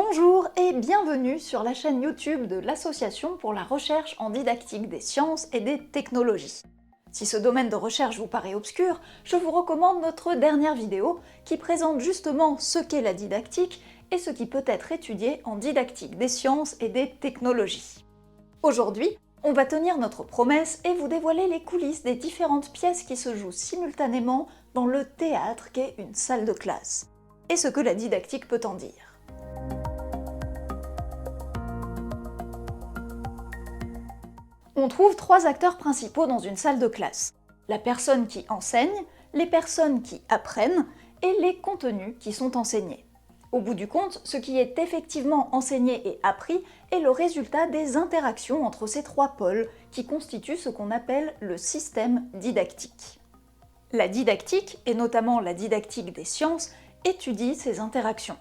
Bonjour et bienvenue sur la chaîne YouTube de l'Association pour la recherche en didactique des sciences et des technologies. Si ce domaine de recherche vous paraît obscur, je vous recommande notre dernière vidéo qui présente justement ce qu'est la didactique et ce qui peut être étudié en didactique des sciences et des technologies. Aujourd'hui, on va tenir notre promesse et vous dévoiler les coulisses des différentes pièces qui se jouent simultanément dans le théâtre qu'est une salle de classe, et ce que la didactique peut en dire. On trouve trois acteurs principaux dans une salle de classe: la personne qui enseigne, les personnes qui apprennent et les contenus qui sont enseignés. Au bout du compte, ce qui est effectivement enseigné et appris est le résultat des interactions entre ces trois pôles qui constituent ce qu'on appelle le système didactique. La didactique, et notamment la didactique des sciences, étudie ces interactions.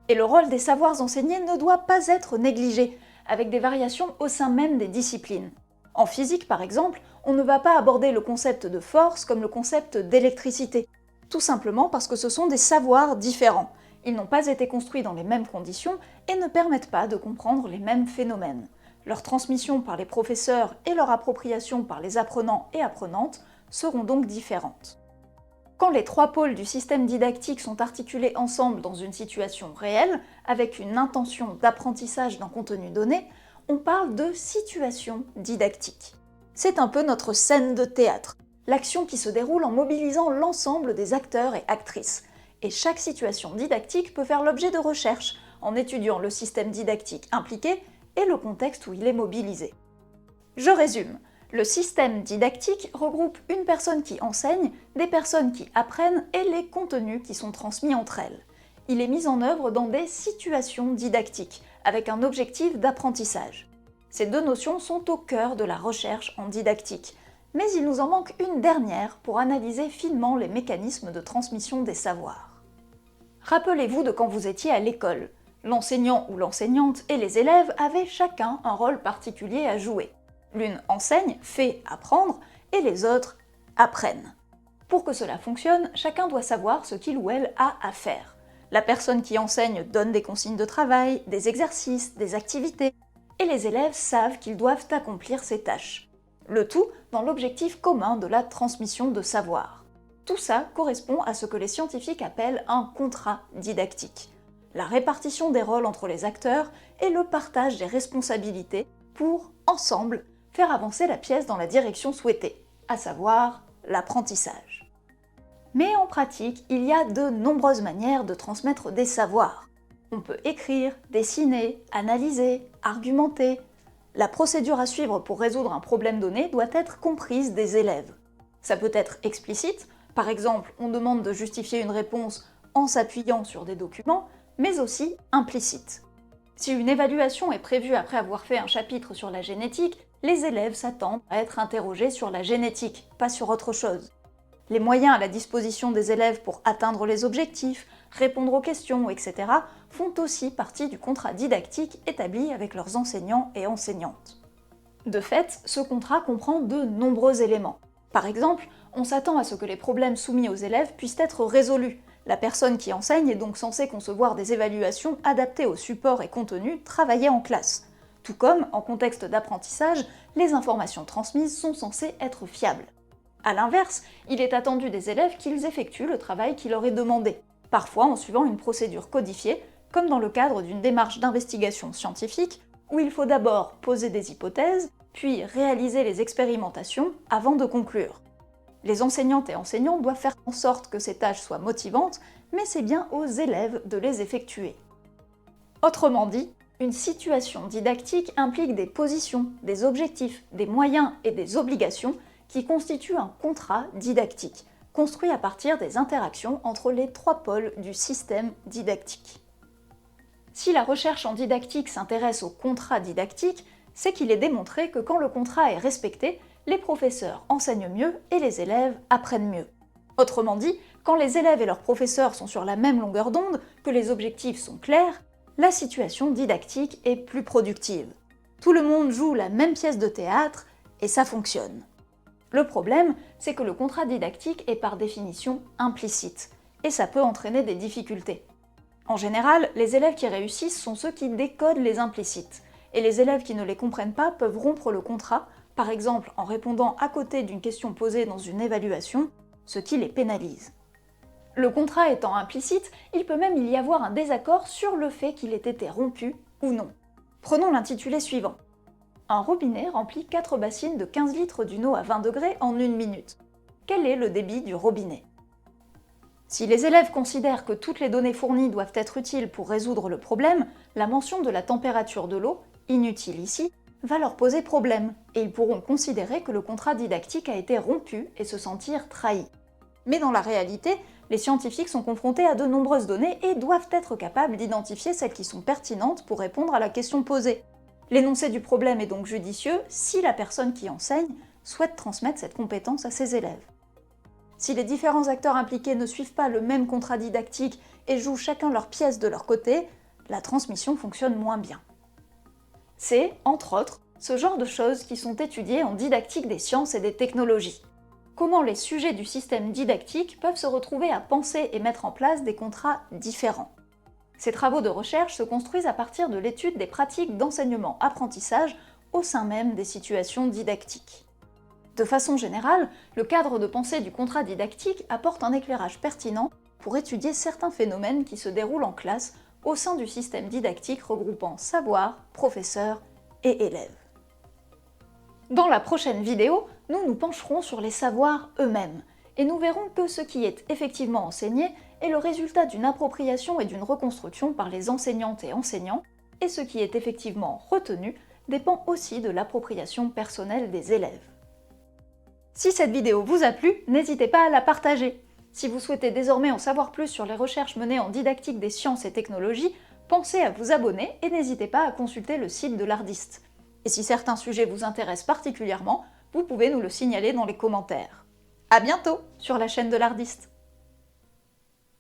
Et le rôle des savoirs enseignés ne doit pas être négligé, avec des variations au sein même des disciplines. En physique, par exemple, on ne va pas aborder le concept de force comme le concept d'électricité, tout simplement parce que ce sont des savoirs différents. Ils n'ont pas été construits dans les mêmes conditions et ne permettent pas de comprendre les mêmes phénomènes. Leur transmission par les professeurs et leur appropriation par les apprenants et apprenantes seront donc différentes. Quand les trois pôles du système didactique sont articulés ensemble dans une situation réelle, avec une intention d'apprentissage d'un contenu donné, on parle de situation didactique. C'est un peu notre scène de théâtre, l'action qui se déroule en mobilisant l'ensemble des acteurs et actrices. Et chaque situation didactique peut faire l'objet de recherches, en étudiant le système didactique impliqué et le contexte où il est mobilisé. Je résume. Le système didactique regroupe une personne qui enseigne, des personnes qui apprennent et les contenus qui sont transmis entre elles. Il est mis en œuvre dans des situations didactiques, avec un objectif d'apprentissage. Ces deux notions sont au cœur de la recherche en didactique, mais il nous en manque une dernière pour analyser finement les mécanismes de transmission des savoirs. Rappelez-vous de quand vous étiez à l'école. L'enseignant ou l'enseignante et les élèves avaient chacun un rôle particulier à jouer. L'une enseigne, fait apprendre, et les autres apprennent. Pour que cela fonctionne, chacun doit savoir ce qu'il ou elle a à faire. La personne qui enseigne donne des consignes de travail, des exercices, des activités, et les élèves savent qu'ils doivent accomplir ces tâches. Le tout dans l'objectif commun de la transmission de savoir. Tout ça correspond à ce que les scientifiques appellent un contrat didactique. La répartition des rôles entre les acteurs et le partage des responsabilités pour, ensemble, faire avancer la pièce dans la direction souhaitée, à savoir l'apprentissage. Mais en pratique, il y a de nombreuses manières de transmettre des savoirs. On peut écrire, dessiner, analyser, argumenter. La procédure à suivre pour résoudre un problème donné doit être comprise des élèves. Ça peut être explicite, par exemple, on demande de justifier une réponse en s'appuyant sur des documents, mais aussi implicite. Si une évaluation est prévue après avoir fait un chapitre sur la génétique, les élèves s'attendent à être interrogés sur la génétique, pas sur autre chose. Les moyens à la disposition des élèves pour atteindre les objectifs, répondre aux questions, etc. font aussi partie du contrat didactique établi avec leurs enseignants et enseignantes. De fait, ce contrat comprend de nombreux éléments. Par exemple, on s'attend à ce que les problèmes soumis aux élèves puissent être résolus. La personne qui enseigne est donc censée concevoir des évaluations adaptées aux supports et contenus travaillés en classe. Tout comme, en contexte d'apprentissage, les informations transmises sont censées être fiables. A l'inverse, il est attendu des élèves qu'ils effectuent le travail qui leur est demandé, parfois en suivant une procédure codifiée, comme dans le cadre d'une démarche d'investigation scientifique, où il faut d'abord poser des hypothèses, puis réaliser les expérimentations avant de conclure. Les enseignantes et enseignants doivent faire en sorte que ces tâches soient motivantes, mais c'est bien aux élèves de les effectuer. Autrement dit, une situation didactique implique des positions, des objectifs, des moyens et des obligations qui constituent un contrat didactique, construit à partir des interactions entre les trois pôles du système didactique. Si la recherche en didactique s'intéresse au contrat didactique, c'est qu'il est démontré que quand le contrat est respecté, les professeurs enseignent mieux et les élèves apprennent mieux. Autrement dit, quand les élèves et leurs professeurs sont sur la même longueur d'onde, que les objectifs sont clairs, la situation didactique est plus productive. Tout le monde joue la même pièce de théâtre et ça fonctionne. Le problème, c'est que le contrat didactique est par définition implicite, et ça peut entraîner des difficultés. En général, les élèves qui réussissent sont ceux qui décodent les implicites, et les élèves qui ne les comprennent pas peuvent rompre le contrat, par exemple en répondant à côté d'une question posée dans une évaluation, ce qui les pénalise. Le contrat étant implicite, il peut même y avoir un désaccord sur le fait qu'il ait été rompu ou non. Prenons l'intitulé suivant. Un robinet remplit 4 bassines de 15 litres d'une eau à 20 degrés en 1 minute. Quel est le débit du robinet? Si les élèves considèrent que toutes les données fournies doivent être utiles pour résoudre le problème, la mention de la température de l'eau, inutile ici, va leur poser problème, et ils pourront considérer que le contrat didactique a été rompu et se sentir trahi. Mais dans la réalité, les scientifiques sont confrontés à de nombreuses données et doivent être capables d'identifier celles qui sont pertinentes pour répondre à la question posée. L'énoncé du problème est donc judicieux si la personne qui enseigne souhaite transmettre cette compétence à ses élèves. Si les différents acteurs impliqués ne suivent pas le même contrat didactique et jouent chacun leur pièce de leur côté, la transmission fonctionne moins bien. C'est, entre autres, ce genre de choses qui sont étudiées en didactique des sciences et des technologies. Comment les sujets du système didactique peuvent se retrouver à penser et mettre en place des contrats différents. Ces travaux de recherche se construisent à partir de l'étude des pratiques d'enseignement-apprentissage au sein même des situations didactiques. De façon générale, le cadre de pensée du contrat didactique apporte un éclairage pertinent pour étudier certains phénomènes qui se déroulent en classe au sein du système didactique regroupant savoir, professeurs et élèves. Dans la prochaine vidéo, nous nous pencherons sur les savoirs eux-mêmes, et nous verrons que ce qui est effectivement enseigné est le résultat d'une appropriation et d'une reconstruction par les enseignantes et enseignants, et ce qui est effectivement retenu dépend aussi de l'appropriation personnelle des élèves. Si cette vidéo vous a plu, n'hésitez pas à la partager. Si vous souhaitez désormais en savoir plus sur les recherches menées en didactique des sciences et technologies, pensez à vous abonner et n'hésitez pas à consulter le site de l'Ardiste. Et si certains sujets vous intéressent particulièrement, vous pouvez nous le signaler dans les commentaires. À bientôt sur la chaîne de l'Ardiste.